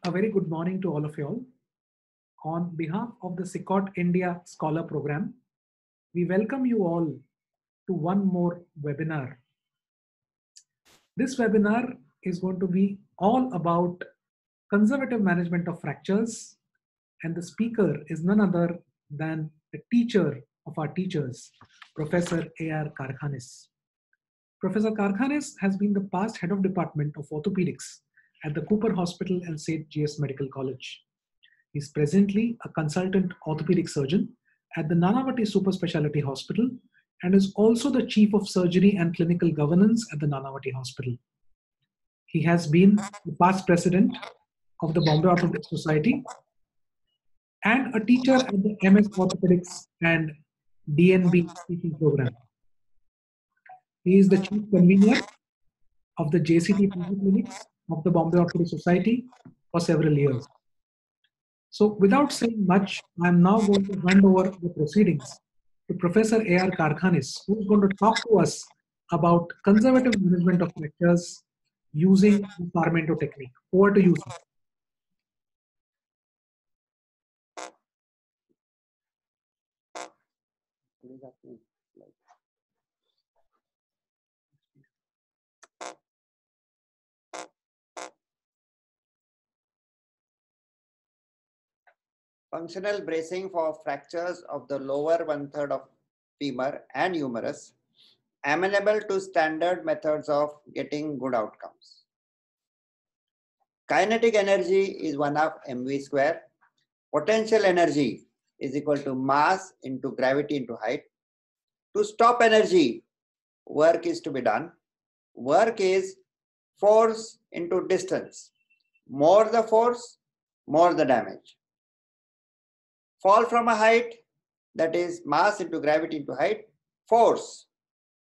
A very good morning to all of you all. On behalf of the SICOT India Scholar Program, we welcome you all to one more webinar. This webinar is going to be all about conservative management of fractures, and the speaker is none other than the teacher of our teachers, Professor A.R. Karkhanis. Professor Karkhanis has been the past head of department of orthopedics at the Cooper Hospital and St. G.S. Medical College. He is presently a consultant orthopedic surgeon at the Nanavati Super Speciality Hospital and is also the Chief of Surgery and Clinical Governance at the Nanavati Hospital. He has been the past president of the Bombay Orthopedic Society and a teacher at the MS Orthopedics and DNB teaching program. He is the chief convener of the JCT clinics of the Bombay Orthopedic Society for several years. So without saying much, I am now going to hand over the proceedings to Professor A.R. Karkhanis, who is going to talk to us about conservative management of fractures using the Sarmiento technique. Over to you, sir. Functional bracing for fractures of the lower 1/3 of femur and humerus, amenable to standard methods of getting good outcomes. Kinetic energy is 1/2 mv square. Potential energy is equal to mass into gravity into height. To stop energy, work is to be done. Work is force into distance. More the force, more the damage. Fall from a height, that is mass into gravity into height, force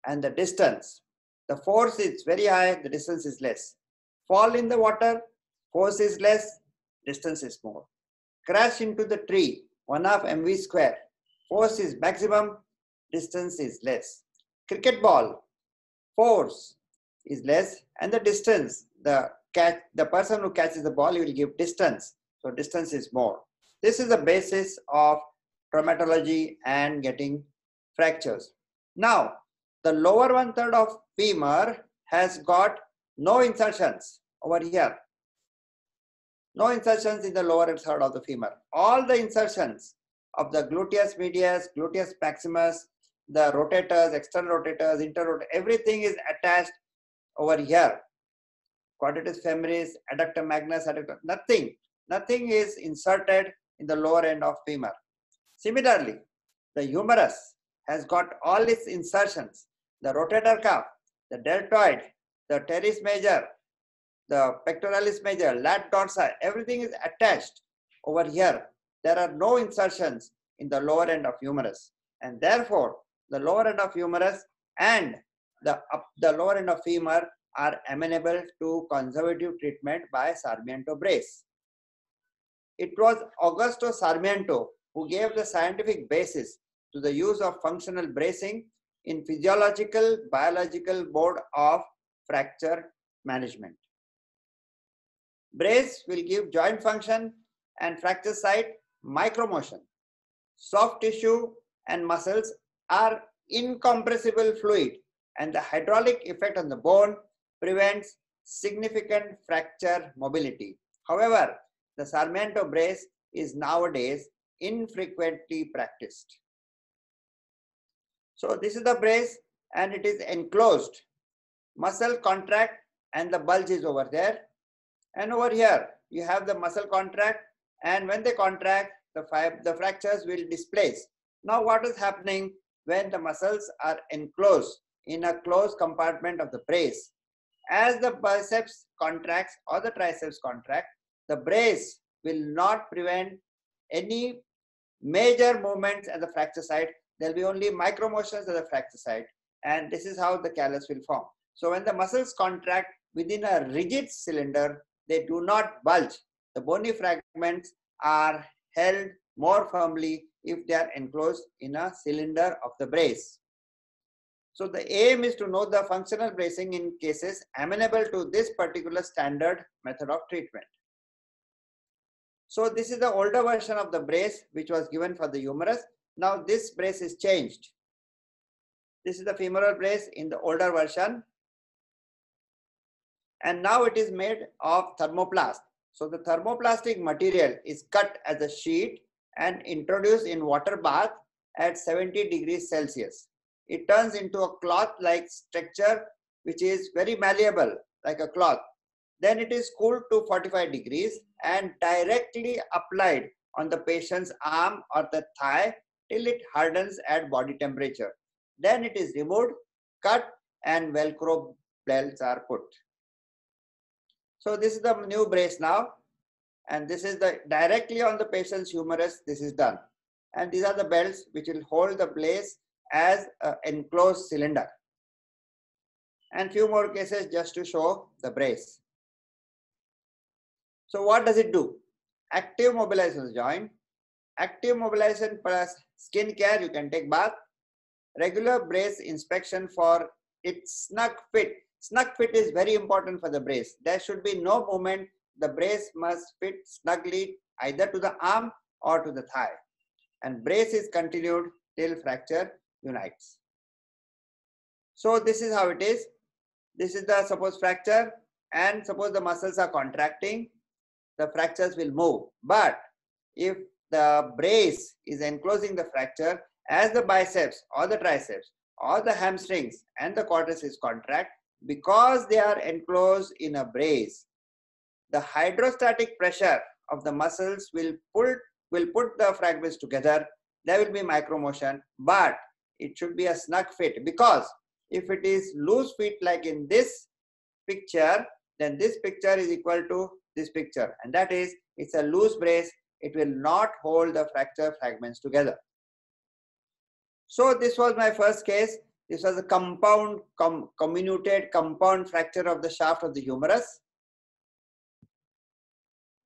and the distance. The force is very high, the distance is less. Fall in the water, force is less, distance is more. Crash into the tree, 1/2 mv square. Force is maximum, distance is less. Cricket ball, force is less and the distance, the person who catches the ball, he will give distance. So distance is more. This is the basis of traumatology and getting fractures. Now, the lower 1/3 of femur has got no insertions over here. No insertions in the lower 1/3 of the femur. All the insertions of the gluteus medius, gluteus maximus, the rotators, external rotators, interrotators, everything is attached over here. Quadratus femoris, adductor magnus, adductor, nothing is inserted in the lower end of femur. Similarly, the humerus has got all its insertions. The rotator cuff, the deltoid, the teres major, the pectoralis major, lat dorsi, everything is attached over here. There are no insertions in the lower end of humerus, and therefore the lower end of humerus and the lower end of femur are amenable to conservative treatment by Sarmiento brace. It was Augusto Sarmiento who gave the scientific basis to the use of functional bracing in physiological biological mode of fracture management. Brace will give joint function and fracture site micromotion. Soft tissue and muscles are incompressible fluid, and the hydraulic effect on the bone prevents significant fracture mobility. However, the Sarmiento brace is nowadays infrequently practiced. So this is the brace and it is enclosed. Muscle contract and the bulge is over there. And over here you have the muscle contract, and when they contract, the fractures will displace. Now what is happening when the muscles are enclosed in a closed compartment of the brace? As the biceps contracts or the triceps contract, the brace will not prevent any major movements at the fracture site. There will be only micro motions at the fracture site, and this is how the callus will form. So when the muscles contract within a rigid cylinder, they do not bulge. The bony fragments are held more firmly if they are enclosed in a cylinder of the brace. So the aim is to know the functional bracing in cases amenable to this particular standard method of treatment. So this is the older version of the brace which was given for the humerus. Now this brace is changed. This is the femoral brace in the older version. And now it is made of thermoplast. So the thermoplastic material is cut as a sheet and introduced in water bath at 70 degrees Celsius. It turns into a cloth-like structure which is very malleable like a cloth. Then it is cooled to 45 degrees and directly applied on the patient's arm or the thigh till it hardens at body temperature. Then it is removed, cut, and Velcro belts are put. So this is the new brace now, and this is the directly on the patient's humerus. This is done, and these are the belts which will hold the brace as an enclosed cylinder. And few more cases just to show the brace. So what does it do? Active mobilization of the joint. Active mobilization plus skin care. You can take bath. Regular brace inspection for its snug fit. Snug fit is very important for the brace. There should be no movement. The brace must fit snugly either to the arm or to the thigh. And brace is continued till fracture unites. So this is how it is. This is the suppose fracture, and suppose the muscles are contracting, the fractures will move. But if the brace is enclosing the fracture, as the biceps or the triceps or the hamstrings and the quadriceps contract, because they are enclosed in a brace, the hydrostatic pressure of the muscles will put the fragments together. There will be micromotion, but it should be a snug fit, because if it is loose fit like in this picture, then this picture is equal to this picture, and that is, it's a loose brace. It will not hold the fracture fragments together. So this was my first case. This was a comminuted compound fracture of the shaft of the humerus.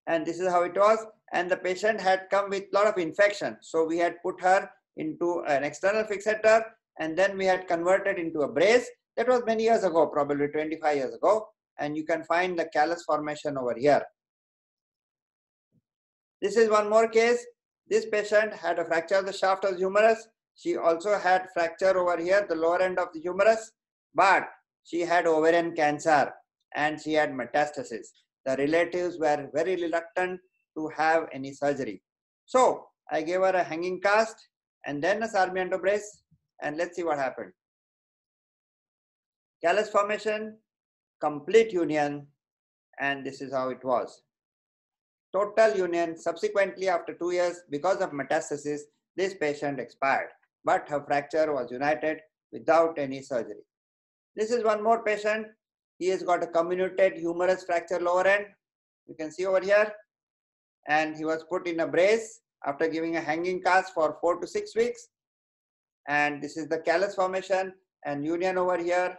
And this is how it was. And the patient had come with a lot of infection. So we had put her into an external fixator, and then we had converted into a brace. That was many years ago, probably 25 years ago. And you can find the callus formation over here. This is one more case. This patient had a fracture of the shaft of the humerus. She also had fracture over here, the lower end of the humerus, but she had ovarian cancer and she had metastasis. The relatives were very reluctant to have any surgery. So I gave her a hanging cast and then a Sarmiento brace, and let's see what happened. Callus formation, complete union, and this is how it was. Total union. Subsequently, after 2 years, because of metastasis, this patient expired, but her fracture was united without any surgery. This is one more patient. He has got a comminuted humerus fracture lower end. You can see over here. And he was put in a brace after giving a hanging cast for 4 to 6 weeks. And this is the callus formation and union over here,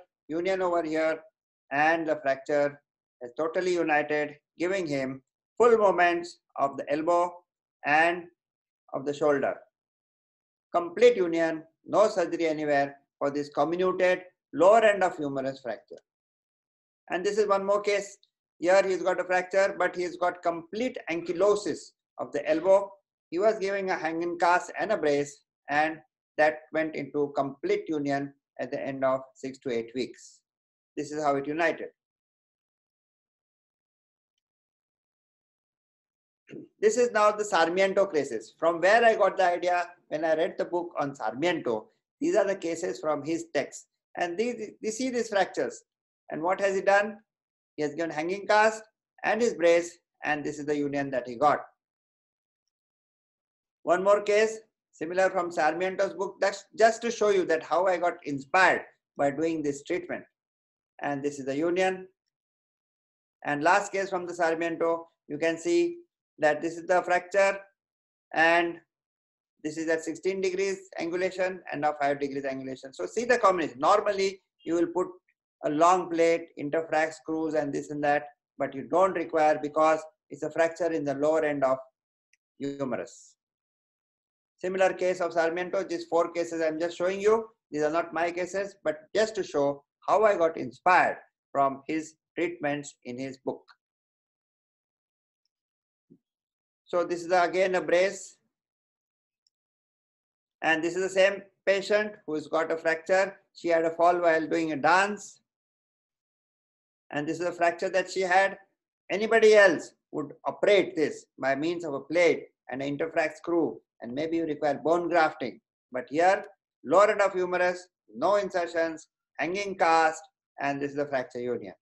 and the fracture is totally united, giving him full movements of the elbow and of the shoulder. Complete union, no surgery anywhere for this comminuted lower end of humerus fracture. And this is one more case. Here he's got a fracture, but he's got complete ankylosis of the elbow. He was giving a hanging cast and a brace, and that went into complete union at the end of 6 to 8 weeks. This is how it united. This is now the Sarmiento cases. From where I got the idea when I read the book on Sarmiento, these are the cases from his text. And these see these fractures. And what has he done? He has given hanging cast and his brace, and this is the union that he got. One more case, similar from Sarmiento's book, that's just to show you that how I got inspired by doing this treatment. And this is the union. And last case from the Sarmiento, you can see that this is the fracture, and this is at 16 degrees angulation and now 5 degrees angulation. So see the combination. Normally you will put a long plate, interfrac screws and this and that, but you don't require, because it's a fracture in the lower end of humerus. Similar case of Sarmiento. These 4 cases I'm just showing you. These are not my cases, but just to show how I got inspired from his treatments in his book. So this is again a brace. And this is the same patient who's got a fracture. She had a fall while doing a dance. And this is a fracture that she had. Anybody else would operate this by means of a plate and an interfract screw, and maybe you require bone grafting. But here, lower end of humerus, no insertions, hanging cast, and this is the fracture union.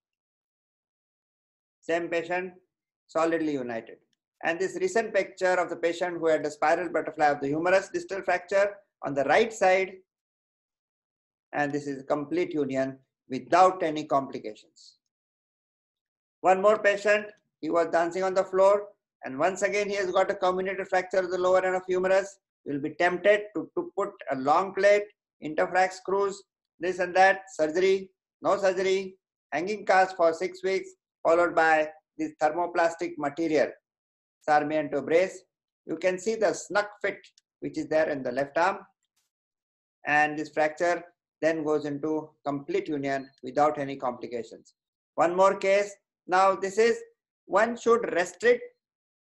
Same patient, solidly united. And this recent picture of the patient who had a spiral butterfly of the humerus distal fracture on the right side, and this is a complete union without any complications. One more patient, he was dancing on the floor, and once again he has got a comminuted fracture of the lower end of humerus. You will be tempted to put a long plate, interfract screws, this and that, surgery, no surgery, hanging cast for 6 weeks, followed by this thermoplastic material, Sarmiento brace. You can see the snug fit which is there in the left arm, and this fracture then goes into complete union without any complications. One more case. Now this is, one should restrict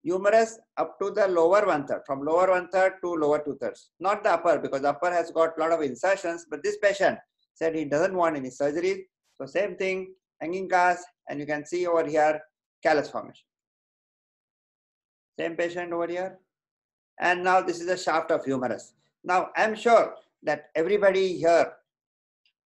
humerus up to the lower 1/3, from lower 1/3 to lower 2/3, not the upper, because the upper has got a lot of insertions. But this patient said he doesn't want any surgery. So same thing, hanging cast, and you can see over here callus formation. Same patient over here. And now this is the shaft of humerus. Now I'm sure that everybody here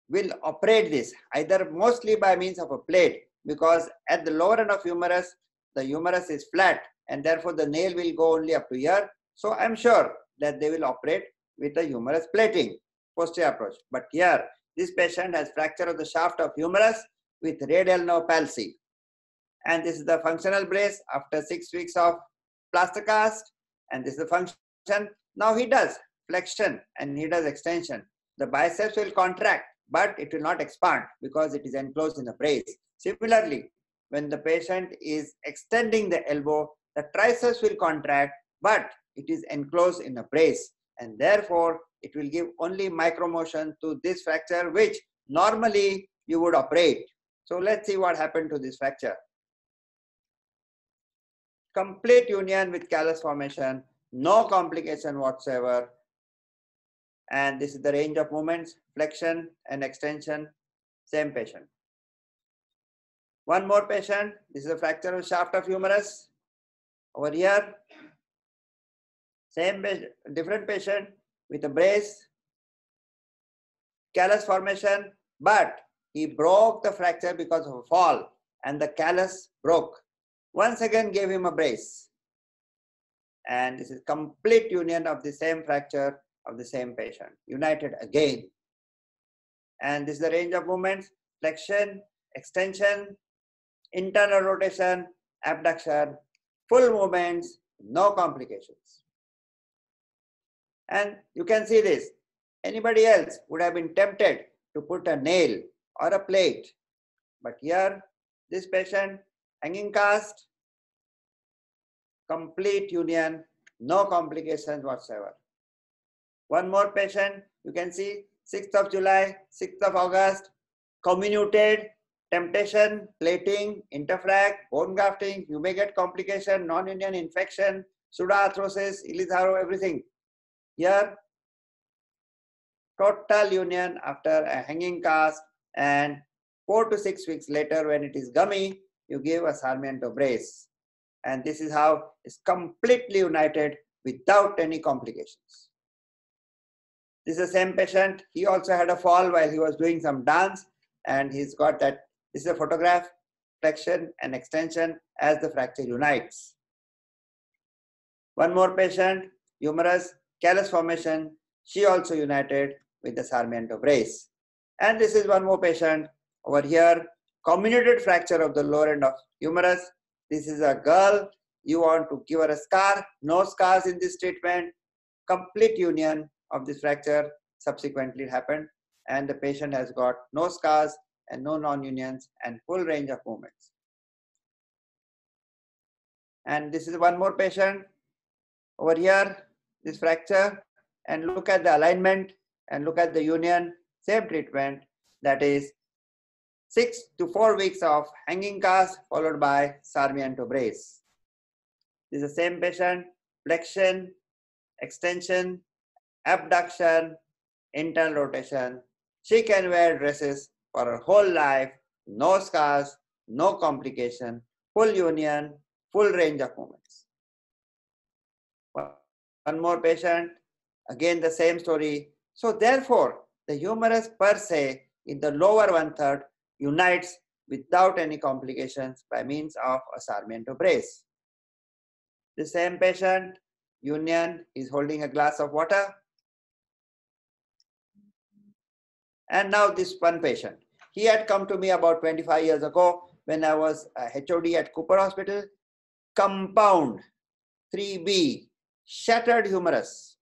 will operate this either mostly by means of a plate, because at the lower end of humerus, the humerus is flat and therefore the nail will go only up to here. So I'm sure that they will operate with the humerus plating, posterior approach. But here, this patient has fracture of the shaft of humerus with radial nerve palsy. And this is the functional brace after 6 weeks of plaster cast. And this is the function. Now he does flexion and he does extension. The biceps will contract, but it will not expand because it is enclosed in a brace. Similarly, when the patient is extending the elbow, the triceps will contract, but it is enclosed in a brace, and therefore it will give only micromotion to this fracture, which normally you would operate. So let's see what happened to this fracture. Complete union with callus formation, no complication whatsoever. And this is the range of movements, flexion and extension, same patient. One more patient, this is a fracture of shaft of humerus. Over here, same patient, different patient with a brace, callus formation, but he broke the fracture because of a fall and the callus broke. Once again gave him a brace. And this is complete union of the same fracture of the same patient, united again. And this is the range of movements, flexion, extension, internal rotation, abduction, full movements, no complications. And you can see this. Anybody else would have been tempted to put a nail or a plate. But here, this patient, hanging cast, complete union, no complications whatsoever. One more patient, you can see 6th of July, 6th of August, comminuted, temptation, plating, interfract, bone grafting, you may get complication, non-union infection, pseudoarthrosis, Ilizaro, everything. Here, total union after a hanging cast, and 4 to 6 weeks later when it is gummy, you give a Sarmiento brace. And this is how it's completely united without any complications. This is the same patient. He also had a fall while he was doing some dance, and he's got that. This is a photograph, flexion and extension as the fracture unites. One more patient, humerus, callus formation. She also united with the Sarmiento brace. And this is one more patient over here, comminuted fracture of the lower end of humerus. This is a girl. You want to give her a scar. No scars in this treatment. Complete union of this fracture subsequently happened, and the patient has got no scars and no non-unions and full range of movements. And this is one more patient over here, this fracture, and look at the alignment and look at the union, same treatment, that is 6 to 4 weeks of hanging cast followed by Sarmiento brace. This is the same patient, flexion, extension, abduction, internal rotation. She can wear dresses for her whole life, no scars, no complication, full union, full range of movements. One more patient, again the same story. So therefore, the humerus per se in the lower 1/3 unites without any complications by means of a Sarmiento brace. The same patient, union, is holding a glass of water. And now this one patient, he had come to me about 25 years ago when I was a HOD at Cooper Hospital. Compound 3B, shattered humerus.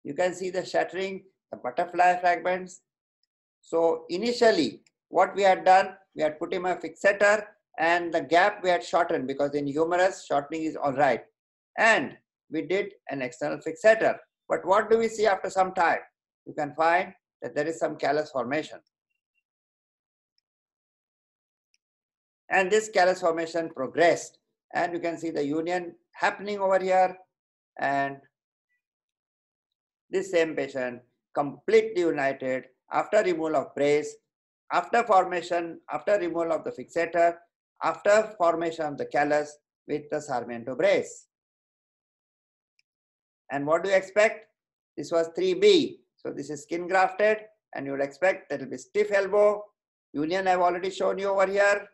You can see the shattering, the butterfly fragments. So initially, what we had done, we had put him a fixator and the gap we had shortened because in humerus, shortening is all right. And we did an external fixator. But what do we see after some time? You can find that there is some callus formation. And this callus formation progressed. And you can see the union happening over here. And this same patient completely united after removal of brace, after removal of the fixator, after formation of the callus with the Sarmiento brace. And what do you expect? This was 3B. So this is skin grafted, and you would expect that it will be stiff elbow. Union I've already shown you over here.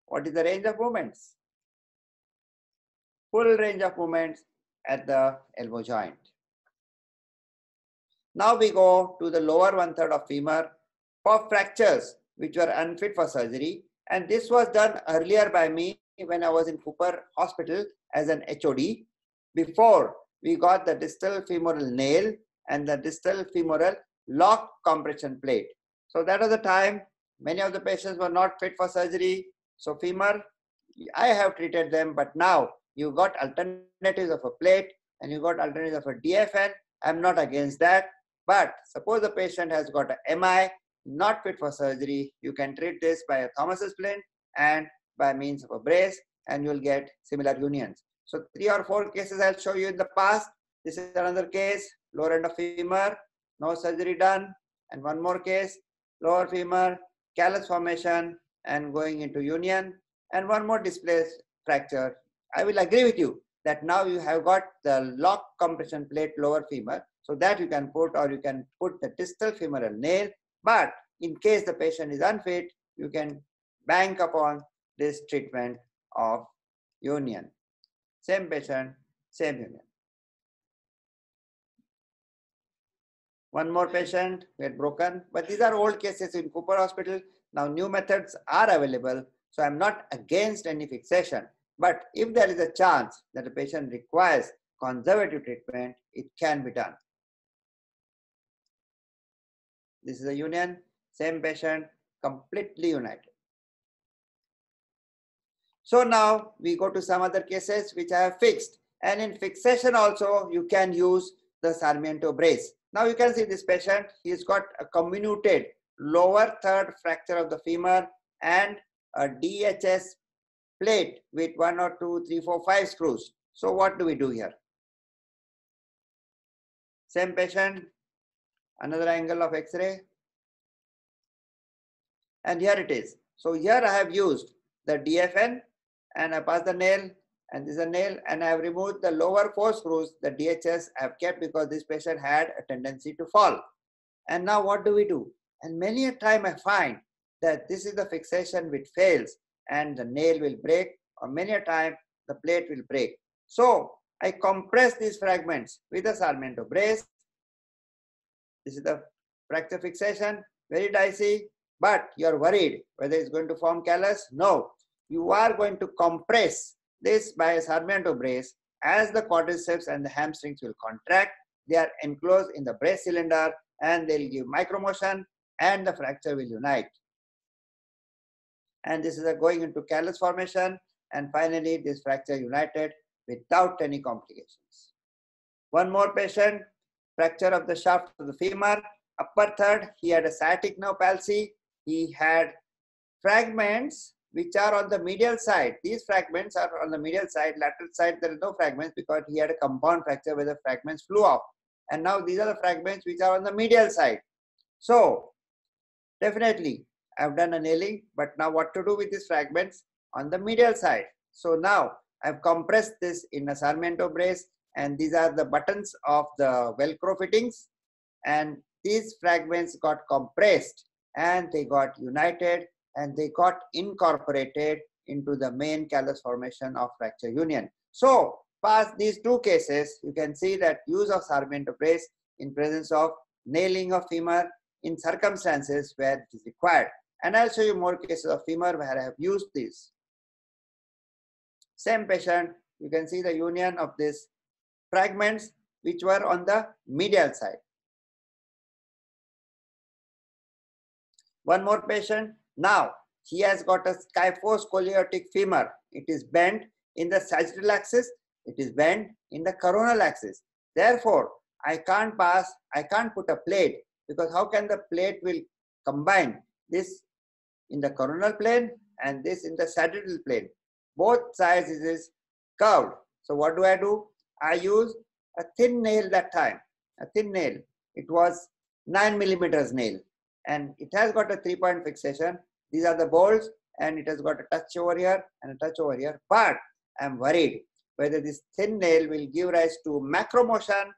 What is the range of movements? Full range of movements at the elbow joint. Now we go to the lower 1/3 of femur for fractures which were unfit for surgery. And this was done earlier by me when I was in Cooper Hospital as an HOD, before we got the distal femoral nail and the distal femoral lock compression plate. So that was the time many of the patients were not fit for surgery. So femur, I have treated them, but now you got alternatives of a plate and you got alternatives of a DFN. I'm not against that. But suppose the patient has got a MI, not fit for surgery, you can treat this by a Thomas's splint and by means of a brace, and you'll get similar unions. So 3 or 4 cases I'll show you in the past. This is another case, lower end of femur, no surgery done. And one more case, lower femur, callus formation and going into union. And one more displaced fracture. I will agree with you that now you have got the lock compression plate lower femur, so that you can put, or you can put the distal femoral nail. But in case the patient is unfit, you can bank upon this treatment of union. Same patient, same union. One more patient who had broken, but these are old cases in Cooper Hospital. Now new methods are available, so I'm not against any fixation. But if there is a chance that a patient requires conservative treatment, it can be done. This is a union, same patient, completely united. So now we go to some other cases which I have fixed. And in fixation also, you can use the Sarmiento brace. Now you can see this patient, he's got a comminuted lower 3rd fracture of the femur and a DHS plate with 1 or 2, 3, 4, 5 screws. So what do we do here? Same patient, another angle of X-ray. And here it is. So here I have used the DFN and I passed the nail, and this is a nail, and I have removed the lower 4 screws. The DHS I have kept because this patient had a tendency to fall. And now what do we do? And many a time I find that this is the fixation which fails and the nail will break, or many a time the plate will break. So I compress these fragments with a Sarmiento brace. This is the fracture fixation, very dicey, but you're worried whether it's going to form callus. No, you are going to compress this by a Sarmiento brace. As the quadriceps and the hamstrings will contract, they are enclosed in the brace cylinder and they'll give micromotion and the fracture will unite. And this is a going into callus formation, and finally this fracture united without any complications. One more patient, fracture of the shaft of the femur, upper 3rd, he had a sciatic nerve palsy. He had fragments which are on the medial side. These fragments are on the medial side. Lateral side, there is no fragments because he had a compound fracture where the fragments flew off. And now these are the fragments which are on the medial side. So definitely I've done a nailing, but now what to do with these fragments on the medial side? So now I've compressed this in a Sarmiento brace, and these are the buttons of the Velcro fittings, and these fragments got compressed and they got united and they got incorporated into the main callus formation of fracture union. So past these two cases, you can see that use of Sarmiento brace in presence of nailing of femur in circumstances where it is required. And I'll show you more cases of femur where I have used this. Same patient, you can see the union of these fragments which were on the medial side. One more patient. Now he has got a kyphoscoliotic femur. It is bent in the sagittal axis. It is bent in the coronal axis. Therefore, I can't put a plate, because how can the plate will combine this in the coronal plane and this in the sagittal plane? Both sides is curved. So what do? I use a thin nail that time. A thin nail. It was 9 millimeters nail, and it has got a 3-point fixation. These are the bolts, and it has got a touch over here and a touch over here. But I am worried whether this thin nail will give rise to macro motion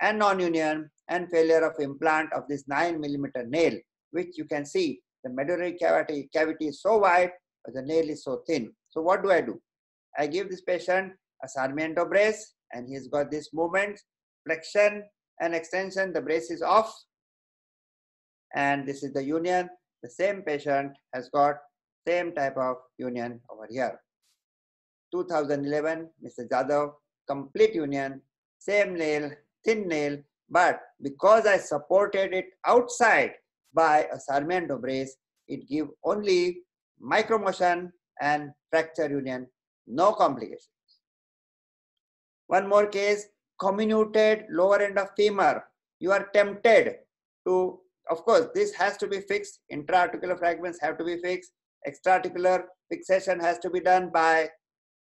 and non-union and failure of implant of this 9 millimeter nail, which you can see the medullary cavity is so wide, but the nail is so thin. So what do? I give this patient a Sarmiento brace, and he's got this movement, flexion and extension. The brace is off, and this is the union. The same patient has got same type of union over here. 2011, Mr. Jadhav, complete union, same nail, thin nail, but because I supported it outside by a Sarmiento brace, it give only micromotion and fracture union, no complications. One more case, comminuted lower end of femur. You are tempted to, of course, this has to be fixed. Intra-articular fragments have to be fixed. Extra-articular fixation has to be done by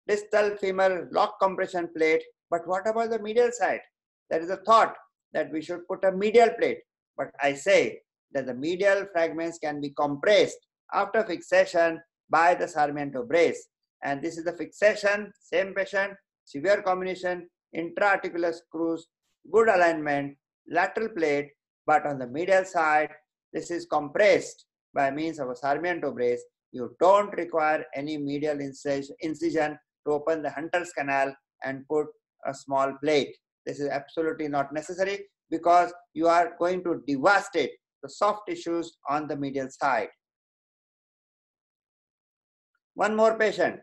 distal femur lock compression plate. But what about the medial side? There is a thought that we should put a medial plate. But I say that the medial fragments can be compressed after fixation by the Sarmiento brace. And this is the fixation, same patient, severe combination, intra-articular screws, good alignment, lateral plate, but on the medial side, this is compressed by means of a Sarmiento brace. You don't require any medial incision to open the Hunter's canal and put a small plate. This is absolutely not necessary because you are going to devastate the soft tissues on the medial side. One more patient,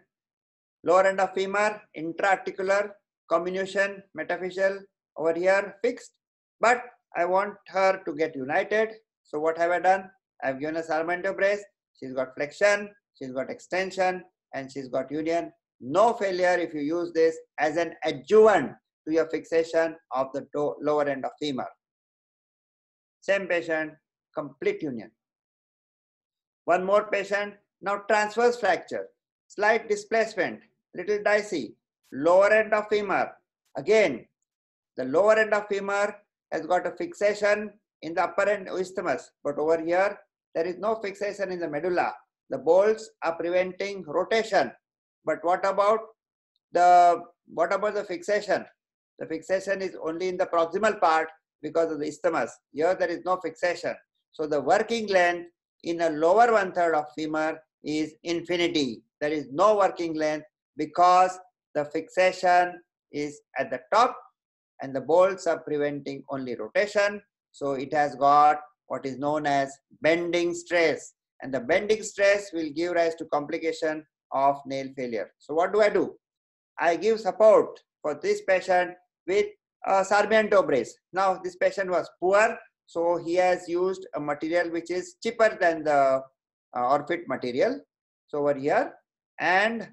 lower end of femur, intra-articular, comminution, metaphyseal over here fixed, but I want her to get united. So what have I done? I've given a Sarmiento brace. She's got flexion, she's got extension, and she's got union. No failure if you use this as an adjuvant to your fixation of the lower end of femur. Same patient, complete union. One more patient, now transverse fracture, slight displacement, little dicey, lower end of femur. Again, the lower end of femur has got a fixation in the upper end isthmus, but over here, there is no fixation in the medulla. The bolts are preventing rotation. But what about the fixation? The fixation is only in the proximal part because of the isthmus. Here there is no fixation. So the working length in a lower 1/3 of femur is infinity. There is no working length because the fixation is at the top and the bolts are preventing only rotation. So it has got what is known as bending stress, and the bending stress will give rise to complication of nail failure. So what do? I give support for this patient with a Sarmiento brace. Now this patient was poor, so he has used a material which is cheaper than the Orfit material. So over here, and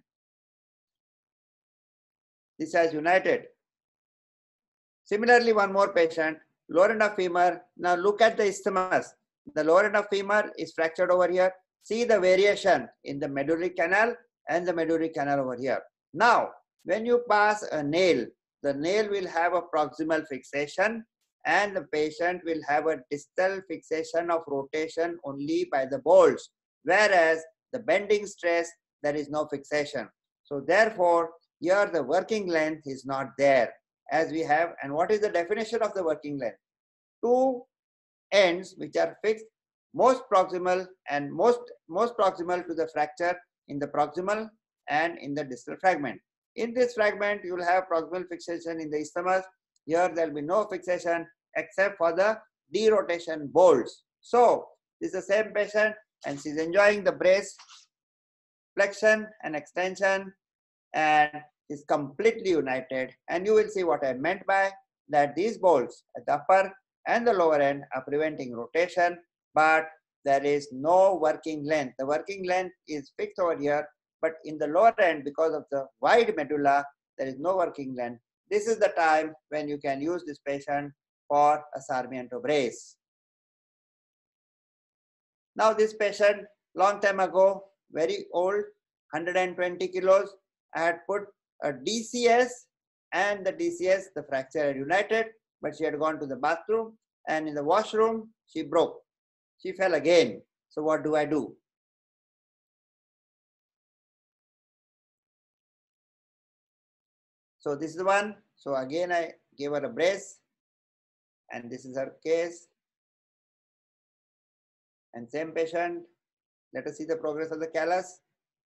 this has united. Similarly, one more patient, lower end of femur. Now look at the isthmus. The lower end of femur is fractured over here. see the variation in the medullary canal and the medullary canal over here. Now, when you pass a nail, the nail will have a proximal fixation and the patient will have a distal fixation of rotation only by the bolts, whereas the bending stress, there is no fixation. So therefore, here the working length is not there as we have. And what is the definition of the working length? Two ends which are fixed, most proximal and most proximal to the fracture in the proximal and in the distal fragment. In this fragment, you will have proximal fixation in the isthmus. Here there will be no fixation except for the derotation bolts. So this is the same patient and she is enjoying the brace flexion and extension and is completely united. And you will see what I meant by that. These bolts at the upper and the lower end are preventing rotation, but there is no working length. The working length is fixed over here, but in the lower end, because of the wide medulla, there is no working length. This is the time when you can use this patient for a Sarmiento brace. Now this patient, long time ago, very old, 120 kilos, I had put a DCS, and the DCS, the fracture had united, but she had gone to the bathroom, and in the washroom, she broke. She fell again. So what do I do? So this is the one. So again, I gave her a brace, and this is her case. And same patient, let us see the progress of the callus,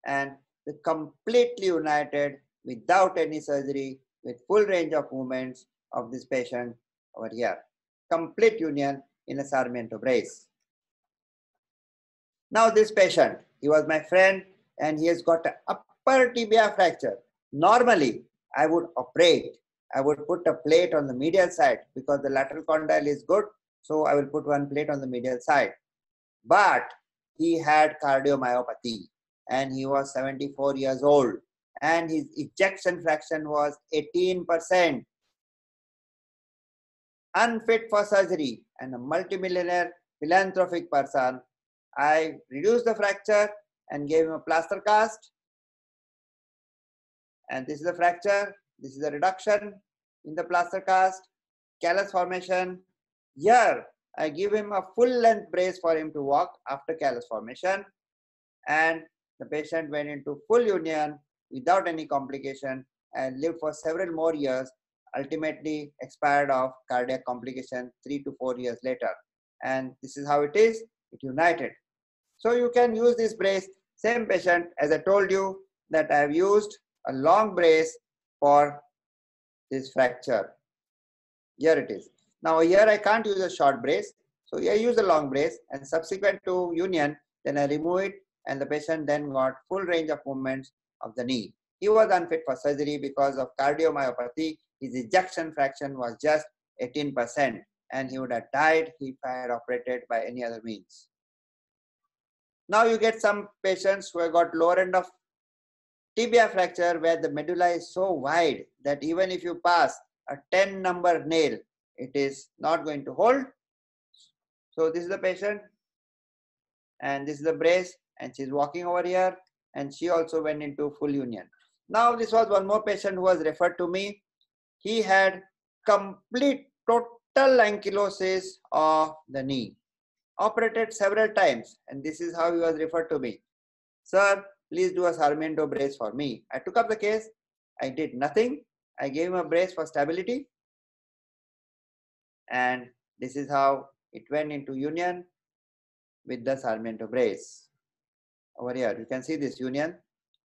and the completely united without any surgery with full range of movements of this patient over here. Complete union in a Sarmiento brace. Now this patient, he was my friend and he has got an upper tibia fracture. Normally, I would operate. I would put a plate on the medial side because the lateral condyle is good. So I will put one plate on the medial side. But he had cardiomyopathy and he was 74 years old and his ejection fraction was 18%. Unfit for surgery and a multimillionaire philanthropic person. I reduced the fracture and gave him a plaster cast. And this is the fracture. This is the reduction in the plaster cast. Callus formation. Here, I give him a full length brace for him to walk after callus formation. And the patient went into full union without any complication and lived for several more years, ultimately expired of cardiac complication 3 to 4 years later. And this is how it is, it united. So you can use this brace, same patient, as I told you that I have used a long brace for this fracture. Here it is. Now here I can't use a short brace, so I use a long brace and subsequent to union, then I remove it and the patient then got full range of movements of the knee. He was unfit for surgery because of cardiomyopathy. His ejection fraction was just 18% and he would have died if I had operated by any other means. Now you get some patients who have got lower end of tibia fracture where the medulla is so wide that even if you pass a 10 number nail, it is not going to hold. So this is the patient and this is the brace and she's walking over here and she also went into full union. Now this was one more patient who was referred to me. He had complete total ankylosis of the knee. Operated several times and this is how he was referred to me. Sir, please do a Sarmiento brace for me. I took up the case. I did nothing. I gave him a brace for stability. And this is how it went into union with the Sarmiento brace. Over here, you can see this union.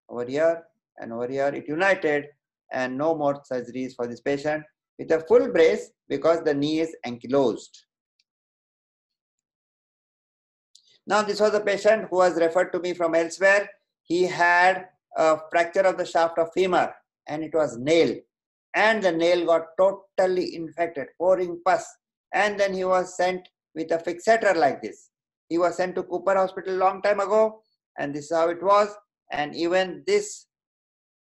Over here and over here, it united and no more surgeries for this patient with a full brace because the knee is ankylosed. Now, this was a patient who was referred to me from elsewhere. He had a fracture of the shaft of femur and it was nailed. And the nail got totally infected, pouring pus. And then he was sent with a fixator like this. He was sent to Cooper Hospital long time ago. And this is how it was. And even this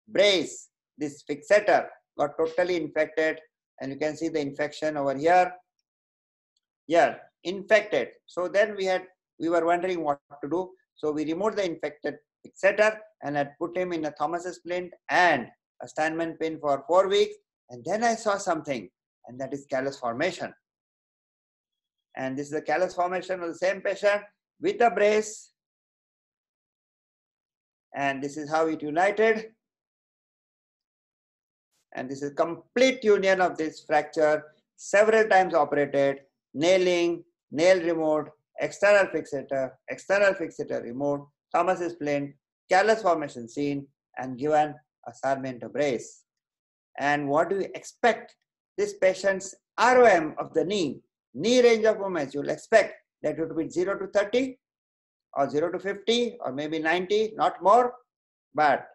brace, this fixator got totally infected. And you can see the infection over here. Here, infected. So then we were wondering what to do. So we removed the infected fixator and had put him in a Thomas's splint and a Steinman pin for 4 weeks. And then I saw something, and that is callus formation. And this is the callus formation of the same patient with a brace. And this is how it united. And this is complete union of this fracture, several times operated, nailing, nail removed, external fixator removed, Thomas's splint, callus formation seen, and given a Sarmiento brace. And what do you expect? This patient's ROM of the knee range of movements, you will expect that it will be 0 to 30 or 0 to 50 or maybe 90, not more, but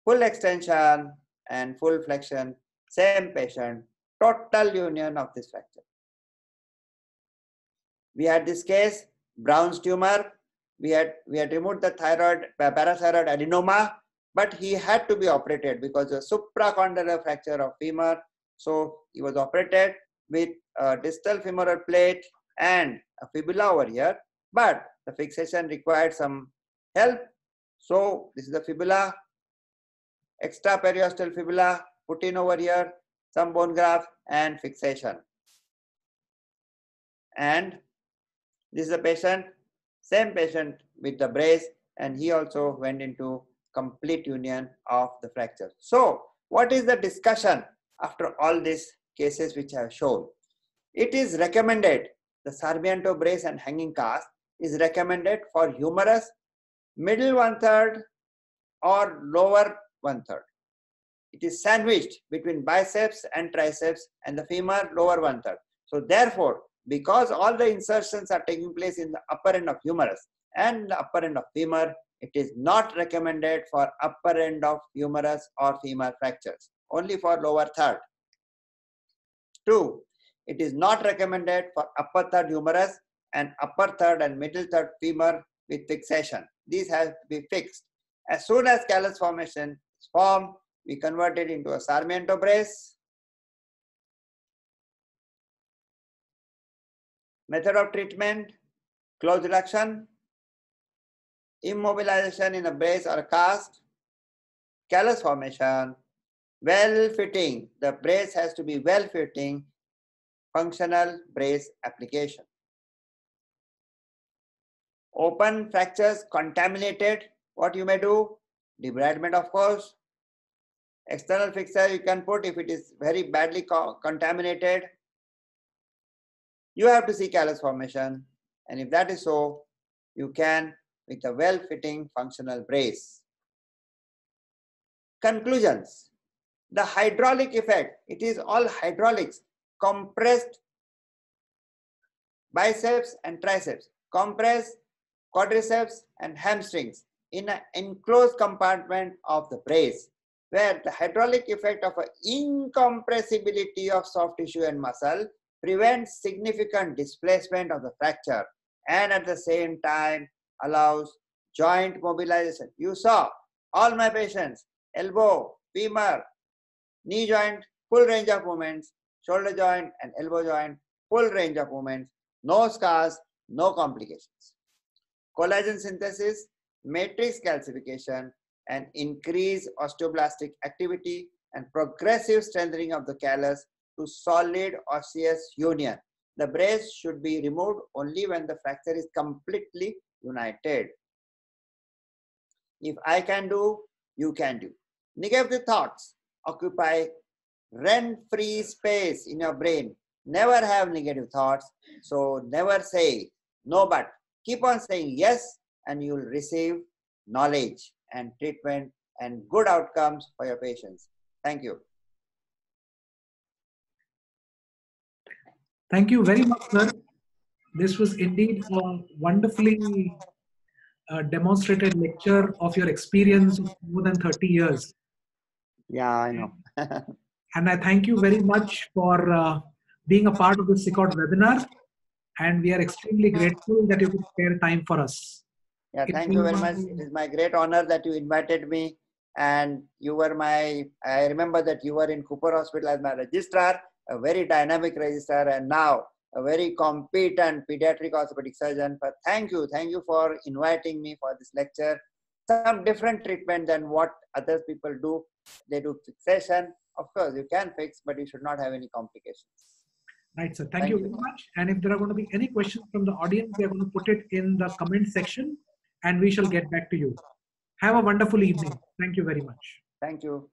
full extension and full flexion, same patient, total union of this fracture. We had this case, Brown's tumor. We had removed the parathyroid adenoma, but he had to be operated because of supracondylar fracture of femur. So he was operated with a distal femoral plate and a fibula over here, but the fixation required some help. So this is the fibula, extra periosteal fibula put in over here, some bone graft and fixation. And this is a patient, same patient with the brace, and he also went into complete union of the fracture. So what is the discussion after all these cases which I have shown? It is recommended, the Sarmiento brace and hanging cast is recommended for humerus, middle 1/3 or lower 1/3. It is sandwiched between biceps and triceps and the femur lower 1/3. So therefore, because all the insertions are taking place in the upper end of humerus and the upper end of femur, it is not recommended for upper end of humerus or femur fractures, only for lower third. 2. It is not recommended for upper third humerus and upper third and middle third femur with fixation. These have to be fixed. As soon as callus formation is formed, we convert it into a Sarmiento brace. Method of treatment, close reduction, immobilization in a brace or a cast, callus formation, well fitting. The brace has to be well fitting, functional brace application. Open fractures contaminated, what you may do? Debridement, of course. External fixture you can put if it is very badly contaminated. You have to see callus formation, and if that is so, you can with a well-fitting functional brace. Conclusions. The hydraulic effect, it is all hydraulics, compressed biceps and triceps, compressed quadriceps and hamstrings in an enclosed compartment of the brace, where the hydraulic effect of an incompressibility of soft tissue and muscle prevents significant displacement of the fracture and at the same time allows joint mobilization. You saw all my patients, elbow, femur, knee joint, full range of movements, shoulder joint and elbow joint, full range of movements, no scars, no complications. Collagen synthesis, matrix calcification, and increased osteoblastic activity and progressive strengthening of the callus to solid osseous union. The brace should be removed only when the fracture is completely united. If I can do, you can do. Negative thoughts occupy rent-free space in your brain. Never have negative thoughts. So never say no, but keep on saying yes, and you will receive knowledge and treatment and good outcomes for your patients. Thank you. Thank you very much, sir. This was indeed a wonderfully demonstrated lecture of your experience of more than 30 years. Yeah, I know. And I thank you very much for being a part of the SICOT webinar. And we are extremely grateful that you could spare time for us. Yeah, thank you very much. It is my great honor that you invited me. And you were I remember that you were in Cooper Hospital as my registrar, a very dynamic registrar. And now a very competent pediatric orthopedic surgeon. But thank you for inviting me for this lecture. Some different treatment than what other people do. They do fixation. Of course, you can fix, but you should not have any complications. Right, sir. Thank you very much. And if there are going to be any questions from the audience, we are going to put it in the comment section and we shall get back to you. Have a wonderful evening. Thank you very much. Thank you.